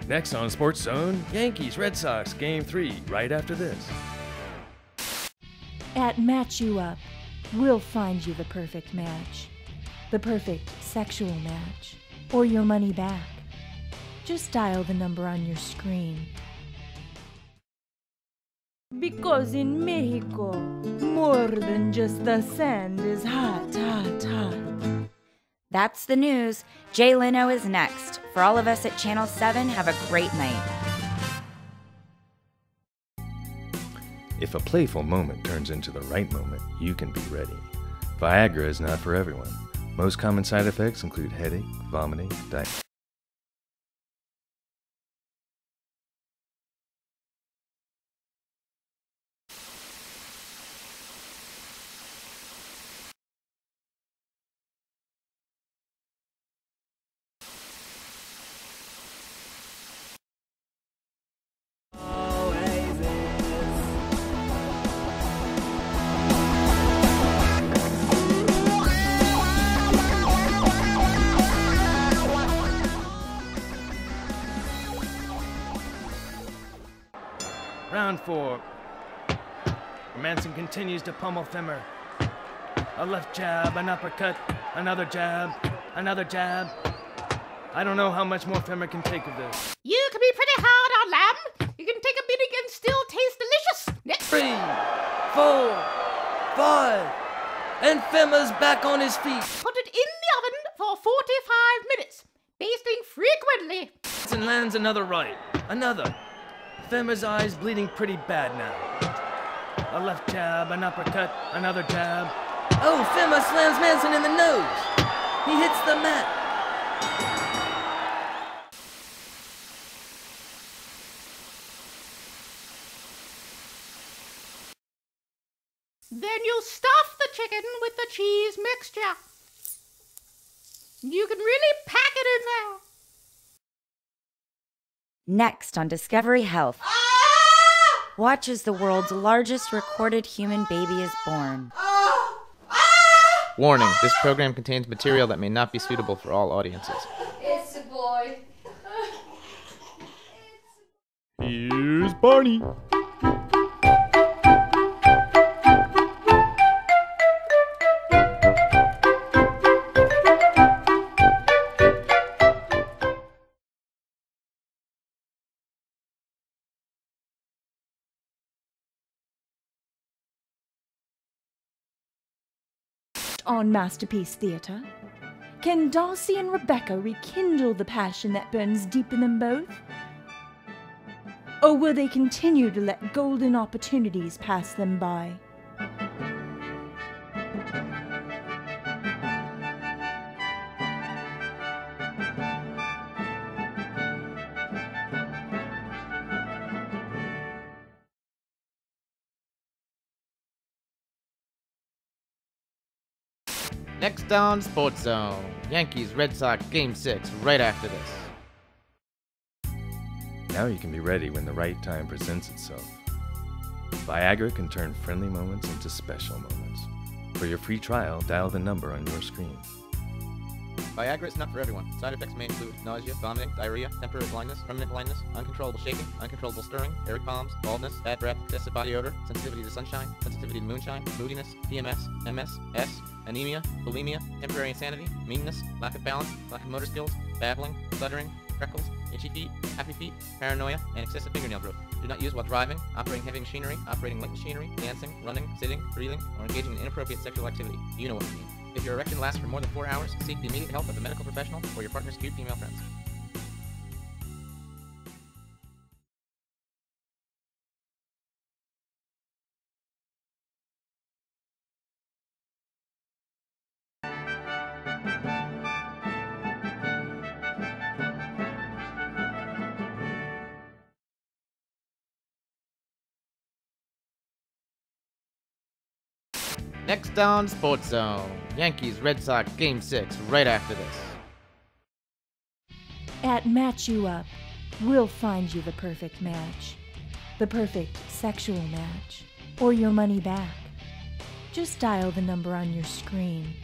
Next on Sports Zone, Yankees Red Sox Game 3, right after this. At Match You Up, we'll find you the perfect match. The perfect sexual match. Or your money back. Just dial the number on your screen. Because in Mexico, more than just the sand is hot, hot, hot. That's the news. Jay Leno is next. For all of us at Channel 7, have a great night. If a playful moment turns into the right moment, you can be ready. Viagra is not for everyone. Most common side effects include headache, vomiting, diarrhea. Round 4. Manson continues to pummel Fimmer. A left jab, an uppercut, another jab, another jab. I don't know how much more Fimmer can take of this. You can be pretty hard on lamb. You can take a beating and still taste delicious. Next. 3, 4, 5, and Fimmer's back on his feet. Put it in the oven for 45 minutes, basting frequently. And lands another right. Another. Fimmer's eyes bleeding pretty bad now. A left jab, an uppercut, another jab. Oh, Fimmer slams Manson in the nose. He hits the mat. Then you stuff the chicken with the cheese mixture. You can really pack it in there. Next on Discovery Health. Watch as the world's largest recorded human baby is born. Warning, this program contains material that may not be suitable for all audiences. It's a boy. Here's Barney. On Masterpiece Theatre? Can Darcy and Rebecca rekindle the passion that burns deep in them both? Or will they continue to let golden opportunities pass them by? Next on Sports Zone, Yankees Red Sox Game 6, right after this. Now you can be ready when the right time presents itself. Viagra can turn friendly moments into special moments. For your free trial, dial the number on your screen. Viagra is not for everyone. Side effects may include nausea, vomiting, diarrhea, temporary blindness, permanent blindness, uncontrollable shaking, uncontrollable stirring, hairy palms, baldness, bad breath, excessive body odor, sensitivity to sunshine, sensitivity to moonshine, moodiness, PMS, MS, S, anemia, bulimia, temporary insanity, meanness, lack of balance, lack of motor skills, babbling, stuttering, freckles, itchy feet, happy feet, paranoia, and excessive fingernail growth. Do not use while driving, operating heavy machinery, operating light machinery, dancing, running, sitting, breathing, or engaging in inappropriate sexual activity. You know what I mean. If your erection lasts for more than 4 hours, seek the immediate help of a medical professional or your partner's cute female friends. Next on Sports Zone, Yankees Red Sox Game 6, right after this. At Match You Up, we'll find you the perfect match. The perfect sexual match. Or your money back. Just dial the number on your screen.